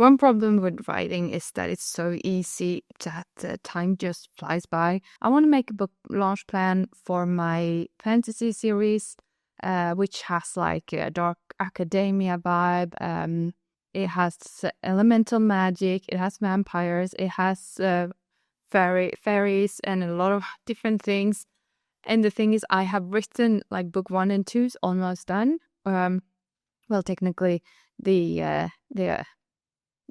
One problem with writing is that it's so easy that time just flies by. I want to make a book launch plan for my fantasy series, which has like a dark academia vibe. It has elemental magic. It has vampires. It has fairies and a lot of different things. And the thing is, I have written like book 1 and 2 is almost done. Well, technically, the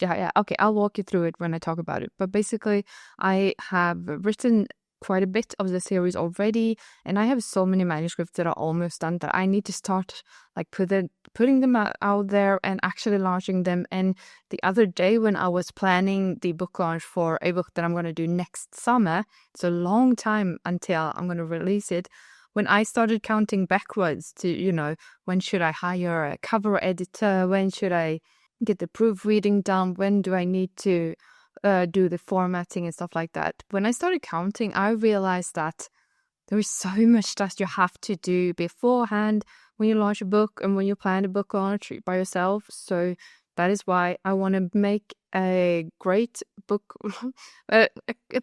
yeah. Okay, I'll walk you through it when I talk about it. But basically, I have written quite a bit of the series already, and I have so many manuscripts that are almost done that I need to start like putting them out there and actually launching them. And the other day when I was planning the book launch for a book that I'm going to do next summer, it's a long time until I'm going to release it. When I started counting backwards to, when should I hire a cover editor? When should I get the proofreading done? When do I need to do the formatting and stuff like that? When I started counting, I realized that there is so much that you have to do beforehand when you launch a book and when you plan a book launch by yourself. So that is why I want to make a great book, a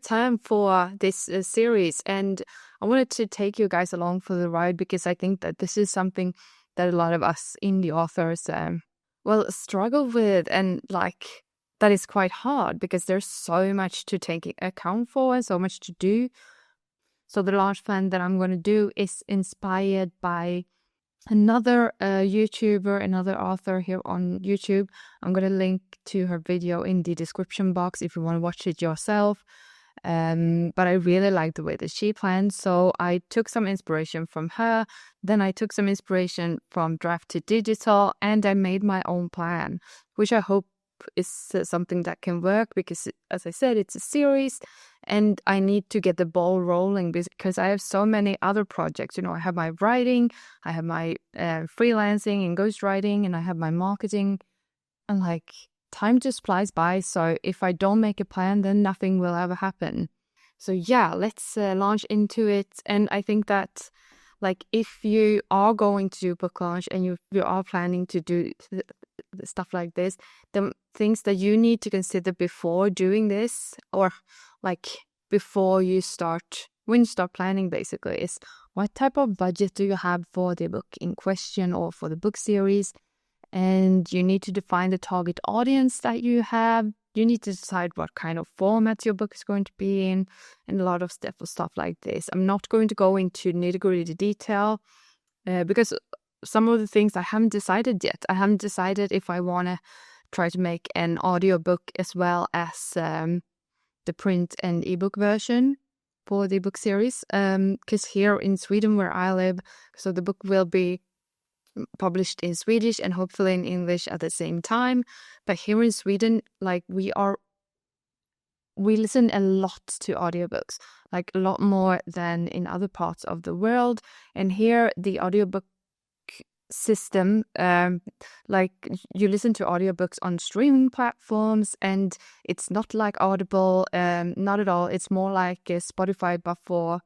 time for this series. And I wanted to take you guys along for the ride because I think that this is something that a lot of us indie authors struggle with, and like that is quite hard because there's so much to take account for and so much to do. So the launch plan that I'm going to do is inspired by another YouTuber, another author here on YouTube. I'm going to link to her video in the description box if you want to watch it yourself. But I really like the way that she plans. So I took some inspiration from her. Then I took some inspiration from Draft to Digital, and I made my own plan, which I hope is something that can work because, as I said, it's a series and I need to get the ball rolling because I have so many other projects. I have my writing, I have my freelancing and ghostwriting, and I have my marketing, and like time just flies by. So if I don't make a plan, then nothing will ever happen. So yeah, let's launch into it. And I think that like if you are going to do book launch and you are planning to do stuff like this, the things that you need to consider before doing this, or like before you start, when you start planning basically, is what type of budget do you have for the book in question or for the book series? And you need to define the target audience that you have. You need to decide what kind of format your book is going to be in, and a lot of stuff like this. I'm not going to go into nitty-gritty detail because some of the things I haven't decided yet. I haven't decided if I want to try to make an audiobook as well as the print and ebook version for the book series. Because here in Sweden where I live, so the book will be published in Swedish and hopefully in English at the same time. But here in Sweden, like we listen a lot to audiobooks, like a lot more than in other parts of the world. And here the audiobook system, like you listen to audiobooks on streaming platforms, and it's not like Audible, not at all. It's more like Spotify, but for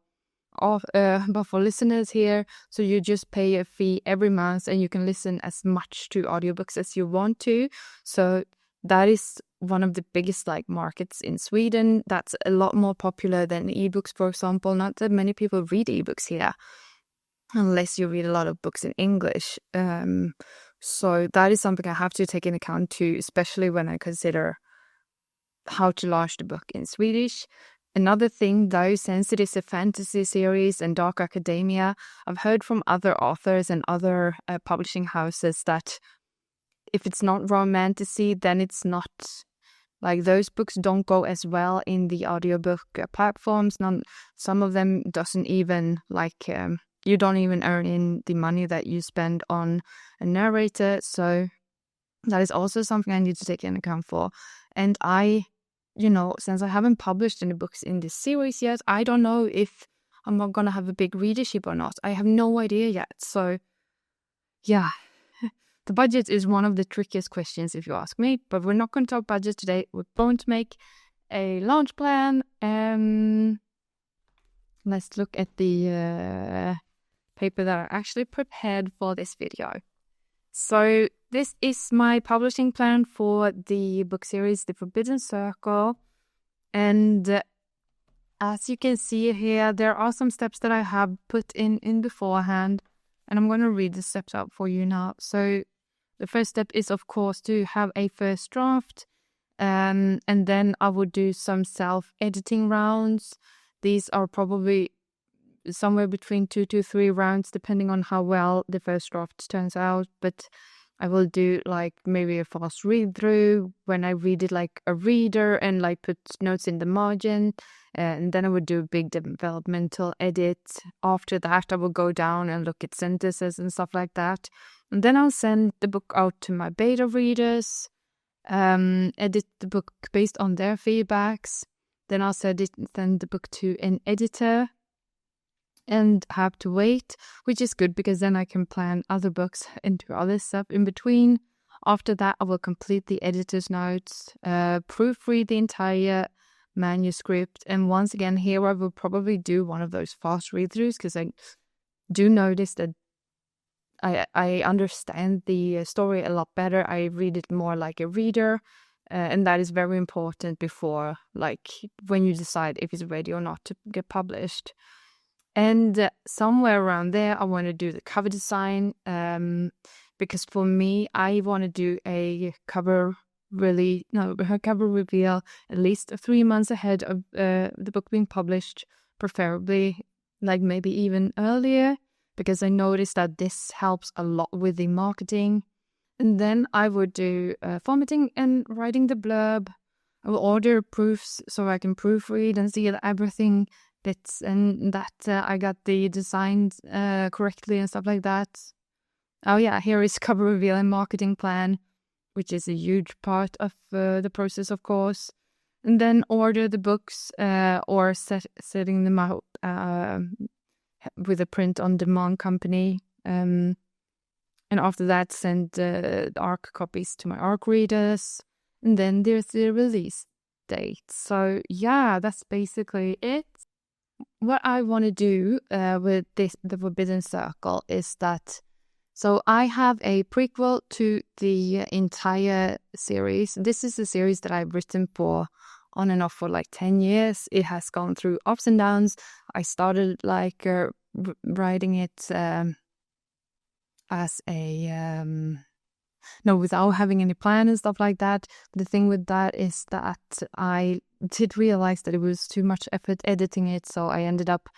listeners here. So you just pay a fee every month and you can listen as much to audiobooks as you want to. So that is one of the biggest like markets in Sweden. That's a lot more popular than ebooks, for example. Not that many people read ebooks here unless you read a lot of books in English. So that is something I have to take into account too, especially when I consider how to launch the book in Swedish. Another thing, though, since it is a fantasy series and dark academia, I've heard from other authors and other publishing houses that if it's not romantasy, then it's not, like those books don't go as well in the audiobook platforms. Some of them doesn't even like, you don't even earn in the money that you spend on a narrator. So that is also something I need to take into account for. And since I haven't published any books in this series yet, I don't know if I'm not going to have a big readership or not. I have no idea yet. So, yeah, the budget is one of the trickiest questions if you ask me, but we're not going to talk budget today. We're going to make a launch plan. Let's look at the paper that I actually prepared for this video. So this is my publishing plan for the book series, The Forbidden Circle. And as you can see here, there are some steps that I have put in beforehand. And I'm going to read the steps out for you now. So the first step is, of course, to have a first draft. And then I would do some self-editing rounds. These are probably somewhere between 2 to 3 rounds, depending on how well the first draft turns out. But I will do like maybe a fast read through when I read it like a reader and like put notes in the margin. And then I would do a big developmental edit. After that, I will go down and look at sentences and stuff like that. And then I'll send the book out to my beta readers, edit the book based on their feedbacks. Then I'll send the book to an editor and have to wait, which is good because then I can plan other books and do other stuff in between. After that, I will complete the editor's notes, proofread the entire manuscript, and once again here I will probably do one of those fast read-throughs because I do notice that I understand the story a lot better. I read it more like a reader, and that is very important before, like, when you decide if it's ready or not to get published. And somewhere around there, I want to do the cover design, because for me, I want to do a cover reveal at least 3 months ahead of the book being published, preferably like maybe even earlier, because I noticed that this helps a lot with the marketing. And then I would do formatting and writing the blurb. I will order proofs so I can proofread and see that everything fits and that I got the designs correctly and stuff like that. Oh yeah, here is cover reveal and marketing plan, which is a huge part of the process, of course. And then order the books or setting them out with a print-on-demand company. And after that, send the ARC copies to my ARC readers. And then there's the release date. So yeah, that's basically it. What I want to do with the Forbidden Circle is that, so I have a prequel to the entire series. This is a series that I've written for on and off for like 10 years. It has gone through ups and downs. I started like writing it as a without having any plan and stuff like that. The thing with that is that I did realize that it was too much effort editing it, so I ended up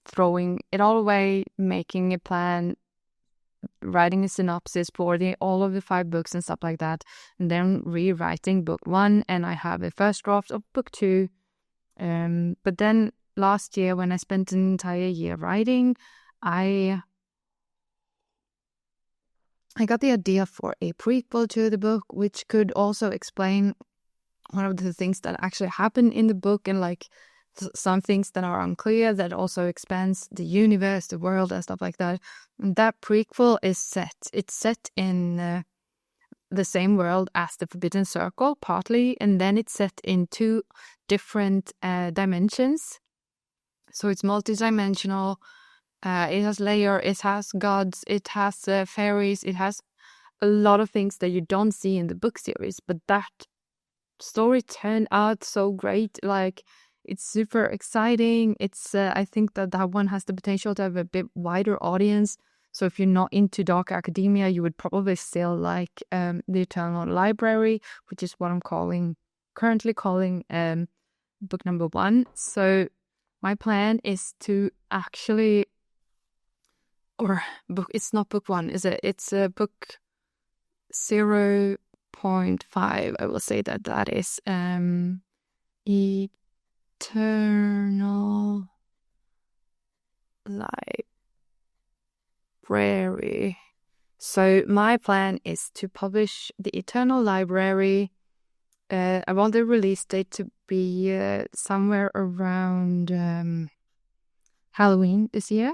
throwing it all away, making a plan, writing a synopsis for all of the 5 books and stuff like that, and then rewriting book 1, and I have a first draft of book 2. But then last year, when I spent an entire year writing, I got the idea for a prequel to the book, which could also explain one of the things that actually happen in the book, and like some things that are unclear, that also expands the universe, the world, and stuff like that. And that prequel is set in the same world as the Forbidden Circle, partly, and then it's set in 2 different dimensions. So it's multi-dimensional. It has layers, it has gods, it has fairies, it has a lot of things that you don't see in the book series. But that story turned out so great. Like, it's super exciting. It's I think that one has the potential to have a bit wider audience. So if you're not into dark academia, you would probably still like the Eternal Library, which is what I'm currently calling book number 1. So my plan is to actually, or book, it's not book 1, is it? It's book 0.5. I will say that is Eternal Library. So my plan is to publish the Eternal Library. I want the release date to be somewhere around Halloween this year.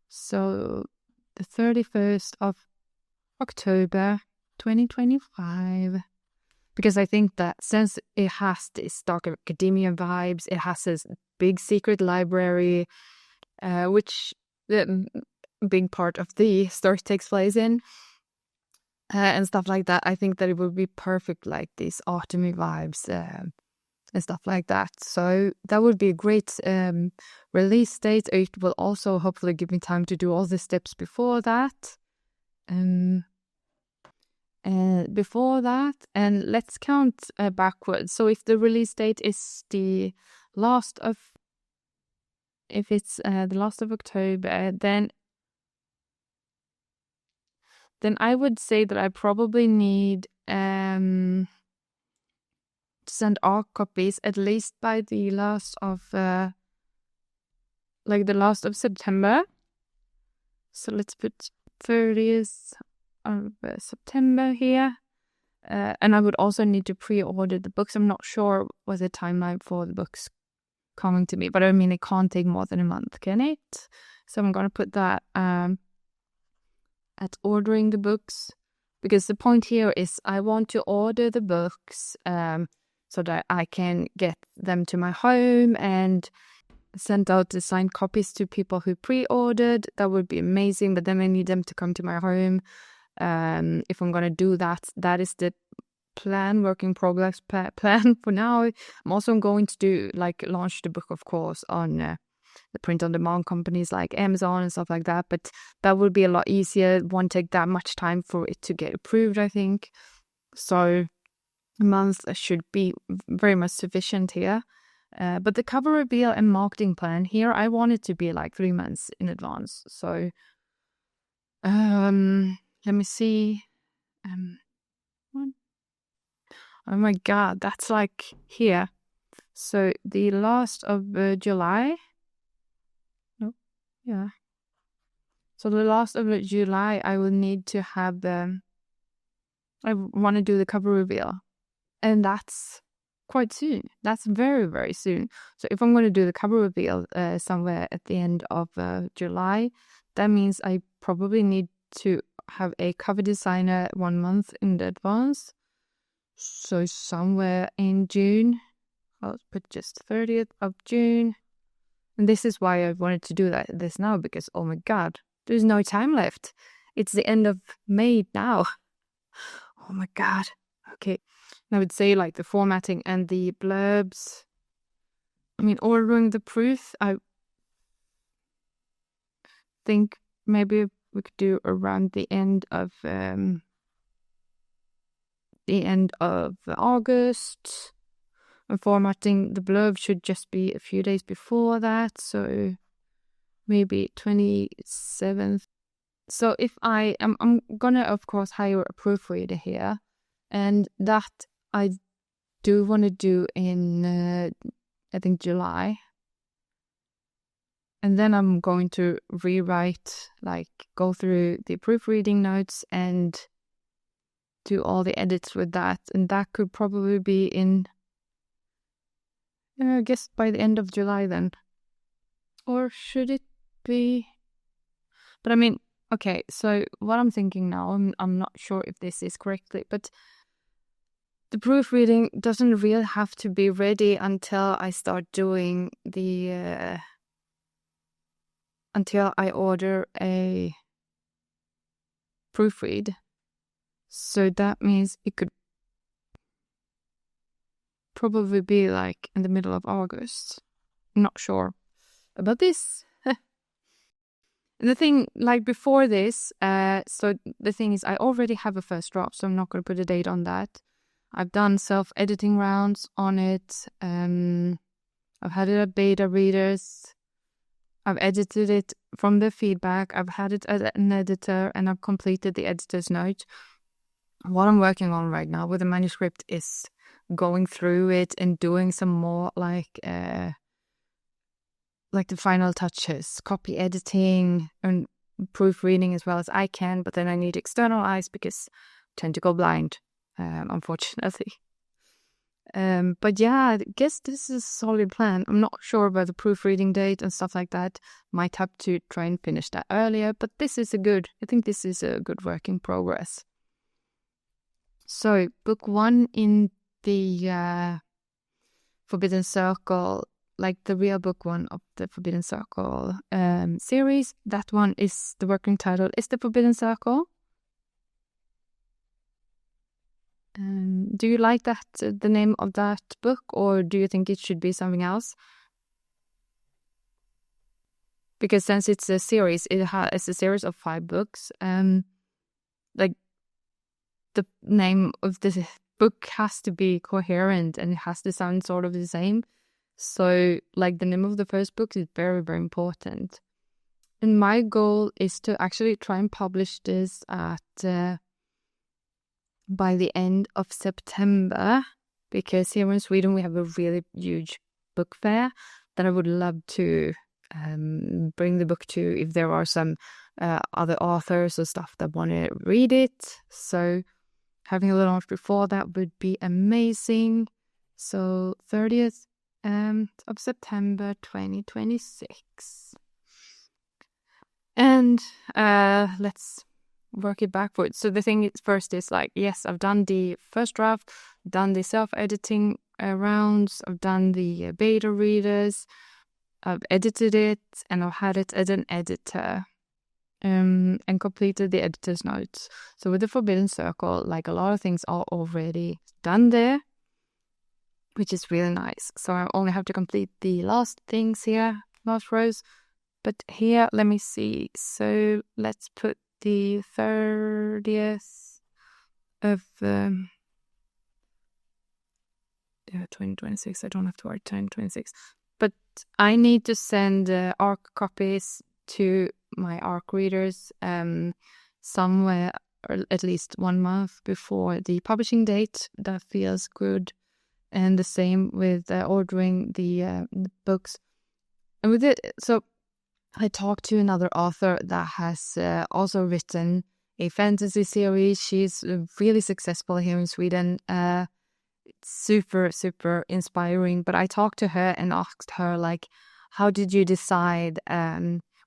So the 31st of October 2025. Because I think that since it has this dark academia vibes, it has this big secret library, which big part of the story takes place in, and stuff like that. I think that it would be perfect, like these autumny vibes and stuff like that. So that would be a great release date. It will also hopefully give me time to do all the steps before that. And before that, and let's count backwards. So if the release date is the last of, if it's the last of October, then I would say that I probably need to send all copies at least by the last of the last of September. So let's put 30th of September here. And I would also need to pre-order the books. I'm not sure what the timeline for the books coming to me, but I mean, it can't take more than a month, can it? So I'm gonna put that at ordering the books, because the point here is I want to order the books so that I can get them to my home and send out the signed copies to people who pre-ordered. That would be amazing, but then I need them to come to my home. If I'm gonna do that, that is the plan, work in progress plan for now. I'm also going to do launch the book, of course, on the print on demand companies like Amazon and stuff like that, but that would be a lot easier. It won't take that much time for it to get approved, I think. So a month should be very much sufficient here. But the cover reveal and marketing plan here, I want it to be 3 months in advance. So let me see. Oh my god, that's here. So the last of July. No, yeah. So the last of July, I will need to have I want to do the cover reveal, and that's quite soon. That's very, very soon. So if I'm going to do the cover reveal somewhere at the end of July, that means I probably need to have a cover designer 1 month in advance. So somewhere in June, I'll put just 30th of June. And this is why I wanted to do this now, because oh my god, there's no time left. It's the end of May now. Oh my god. Okay. I would say the formatting and the blurbs. I mean, ordering the proof, I think maybe we could do around the end of August. And formatting the blurb should just be a few days before that, so maybe 27th. So if I'm gonna of course hire a proofreader here, and that I do want to do in I think July. And then I'm going to rewrite, go through the proofreading notes and do all the edits with that. And that could probably be in, I guess, by the end of July then. Or should it be? But I mean, okay, so what I'm thinking now, I'm not sure if this is correctly, but the proofreading doesn't really have to be ready until I start doing the... until I order a proofread. So that means it could probably be in the middle of August. I'm not sure about this. And the thing, before this, so the thing is I already have a first draft, so I'm not going to put a date on that. I've done self-editing rounds on it. I've had it at beta readers. I've edited it from the feedback. I've had it as an editor, and I've completed the editor's note. What I'm working on right now with the manuscript is going through it and doing some more the final touches, copy editing and proofreading as well as I can. But then I need external eyes because I tend to go blind, unfortunately. But yeah, I guess this is a solid plan. I'm not sure about the proofreading date and stuff like that. Might have to try and finish that earlier, but I think this is a good work in progress. So book 1 in the Forbidden Circle like the real book one of the Forbidden Circle series. That one is, the working title is The Forbidden Circle. Do you like that, the name of that book, or do you think it should be something else? Because since it's a series, it's a series of 5 books. Like the name of the book has to be coherent and it has to sound sort of the same. So, like, the name of the first book is very, very important. And my goal is to actually try and publish this at by the end of September, because here in Sweden we have a really huge book fair that I would love to bring the book to if there are some other authors or stuff that want to read it. So having a launch before that would be amazing. So 30th of September 2026. And let's work it backwards. So the thing is, first is like, yes, I've done the first draft, done the self-editing rounds, I've done the beta readers, I've edited it, and I've had it as an editor, and completed the editor's notes. So with the Forbidden Circle, like, a lot of things are already done there, which is really nice. So I only have to complete the last things here, last rows. But here, let me see. So let's put the 30th of 2026. I don't have to write 2026. But I need to send ARC copies to my ARC readers somewhere, or at least 1 month before the publishing date. That feels good. And the same with ordering the books. And with it, so I talked to another author that has also written a fantasy series. She's really successful here in Sweden. Super, super inspiring. But I talked to her and asked her, like, how did you decide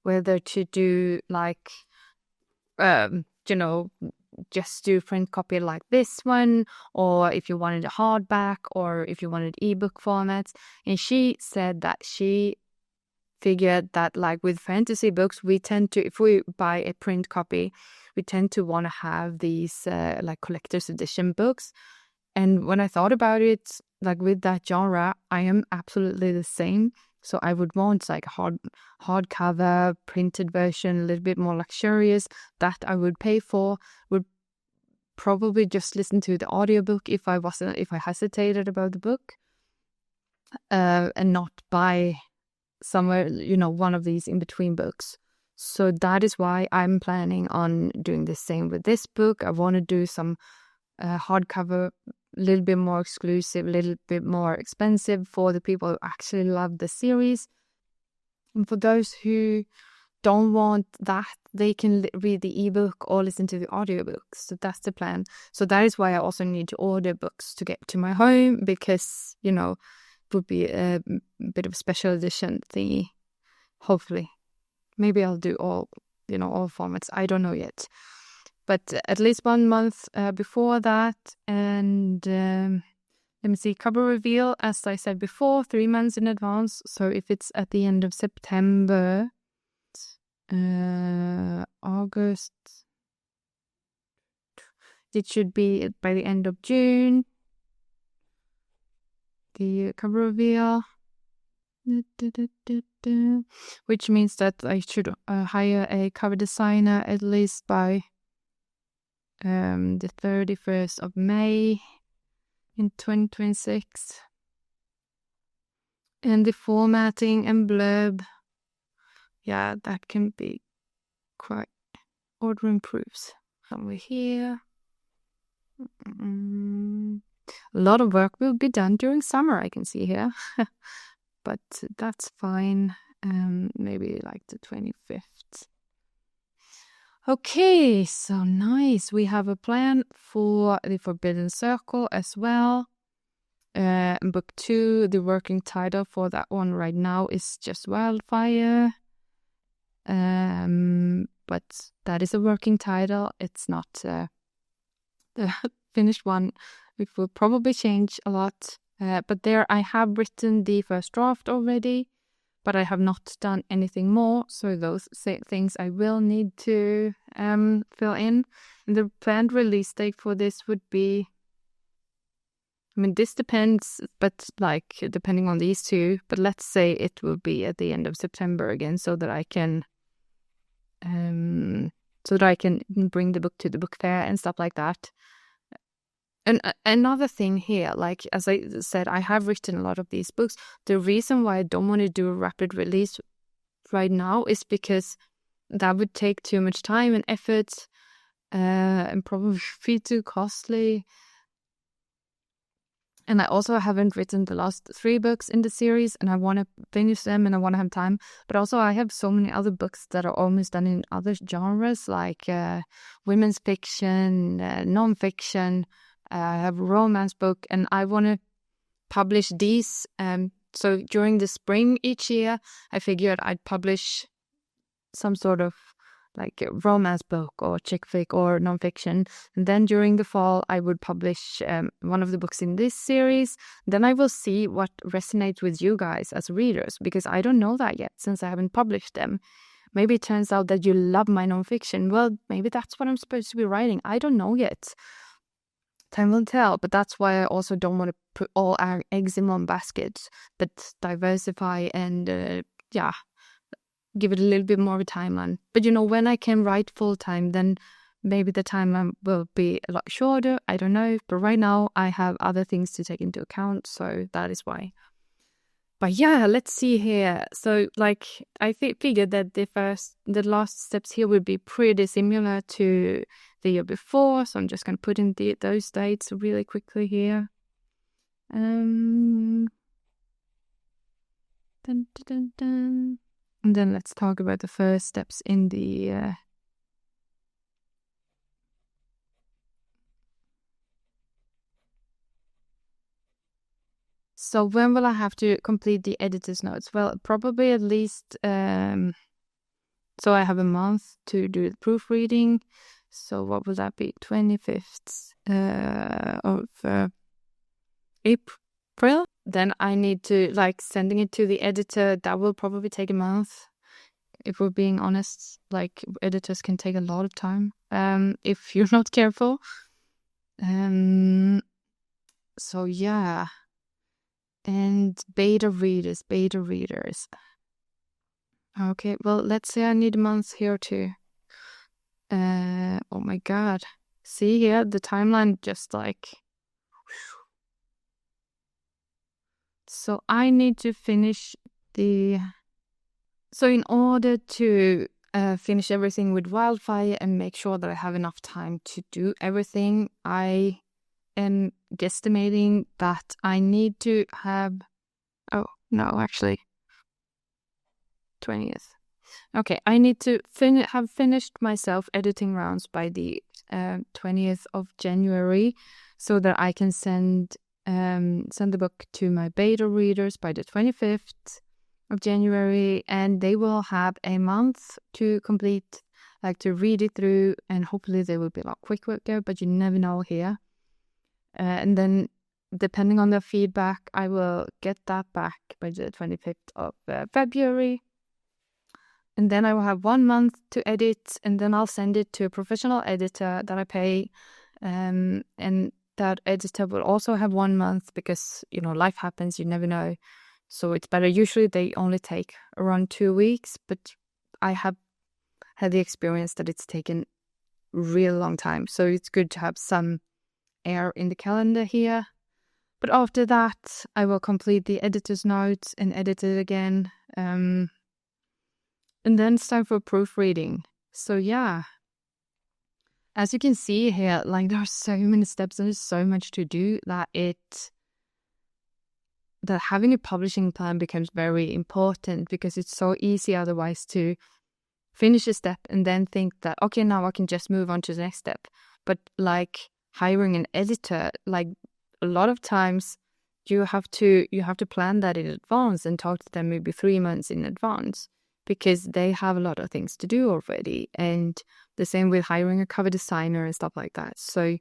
whether to do, like, just do print copy like this one, or if you wanted a hardback, or if you wanted ebook formats? And she said that she figured that, like, with fantasy books, we tend to, if we buy a print copy, we tend to want to have these like collector's edition books. And when I thought about it, like, with that genre, I am absolutely the same. So I would want, like, hardcover printed version, a little bit more luxurious, that I would pay for. Would probably just listen to the audiobook if I hesitated about the book, and not buy somewhere, one of these in between books. So that is why I'm planning on doing the same with this book. I want to do some hardcover, a little bit more exclusive, a little bit more expensive for the people who actually love the series. And for those who don't want that, they can read the ebook or listen to the audiobooks. So that's the plan. So that is why I also need to order books to get to my home, because, it would be a bit of a special edition thingy. Hopefully. Maybe I'll do all formats. I don't know yet. But at least 1 month before that. And let me see, cover reveal, as I said before, 3 months in advance. So if it's at the end of September, August, it should be by the end of June. The cover reveal, which means that I should hire a cover designer at least by the 31st of May in 2026. And the formatting and blurb, yeah, that can be quite order improves. Somewhere here. A lot of work will be done during summer, I can see here. But that's fine. Maybe like the 25th. Okay, so nice. We have a plan for the Forbidden Circle as well. Book 2, the working title for that one right now is just Wildfire. But that is a working title. It's not the finished one. It will probably change a lot But there I have written the first draft already, but I have not done anything more. So those things I will need to fill in. And the planned release date for this would be, I mean, this depends, but like depending on these two, but let's say it will be at the end of September again, so that I can bring the book to the book fair and stuff like that. And another thing here, like as I said, I have written a lot of these books. The reason why I don't want to do a rapid release right now is because that would take too much time and effort, and probably be too costly. And I also haven't written the last 3 books in the series, and I want to finish them, and I want to have time. But also I have so many other books that are almost done in other genres, like women's fiction, non-fiction. I have a romance book, and I want to publish these. So during the spring each year, I figured I'd publish some sort of like a romance book or chick flick or nonfiction. And then during the fall, I would publish one of the books in this series. Then I will see what resonates with you guys as readers, because I don't know that yet since I haven't published them. Maybe it turns out that you love my nonfiction. Well, maybe that's what I'm supposed to be writing. I don't know yet. Time will tell, but that's why I also don't want to put all our eggs in one basket, but diversify and give it a little bit more of a timeline. But when I can write full time, then maybe the timeline will be a lot shorter. I don't know, but right now I have other things to take into account, so that is why. But yeah, let's see here. So like I figured that the last steps here would be pretty similar to the year before, so I'm just going to put in those dates really quickly here. Dun, dun, dun, dun. And then let's talk about the first steps in the So when will I have to complete the editor's notes? Well, probably at least so I have a month to do the proofreading. So what will that be? 25th of April. Then I need to sending it to the editor. That will probably take a month. If we're being honest, editors can take a lot of time if you're not careful. So yeah. And beta readers. Okay, well, let's say I need a month here too. Oh my god. See here, the timeline just So I need to finish So in order to finish everything with Wildfire and make sure that I have enough time to do everything, I am guesstimating that I need to have... Oh, no, actually. 20th. Okay, I need to have finished my self-editing rounds by the 20th of January, so that I can send the book to my beta readers by the 25th of January, and they will have a month to complete, to read it through, and hopefully they will be a lot quicker, but you never know here. And then, depending on their feedback, I will get that back by the 25th of February. And then I will have 1 month to edit, and then I'll send it to a professional editor that I pay. And that editor will also have 1 month because, life happens, you never know. So it's better. Usually they only take around 2 weeks, but I have had the experience that it's taken a real long time. So it's good to have some air in the calendar here. But after that, I will complete the editor's notes and edit it again. And then it's time for proofreading. So yeah, as you can see here, there are so many steps and there's so much to do that having a publishing plan becomes very important, because it's so easy otherwise to finish a step and then think that, okay, now I can just move on to the next step. But hiring an editor, a lot of times you have to plan that in advance and talk to them maybe 3 months in advance, because they have a lot of things to do already. And the same with hiring a cover designer and stuff like that. So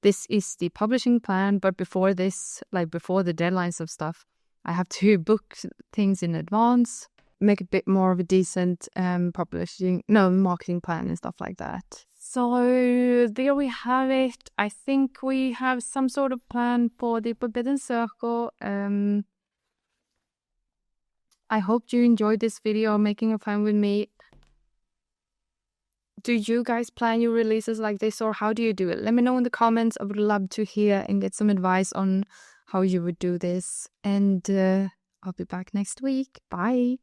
this is the publishing plan, but before this, like before the deadlines of stuff, I have to book things in advance, make a bit more of a decent marketing plan and stuff like that. So there we have it. I think we have some sort of plan for the Forbidden Circle. I hope you enjoyed this video, making a fan with me. Do you guys plan your releases like this, or how do you do it? Let me know in the comments. I would love to hear and get some advice on how you would do this. And I'll be back next week. Bye.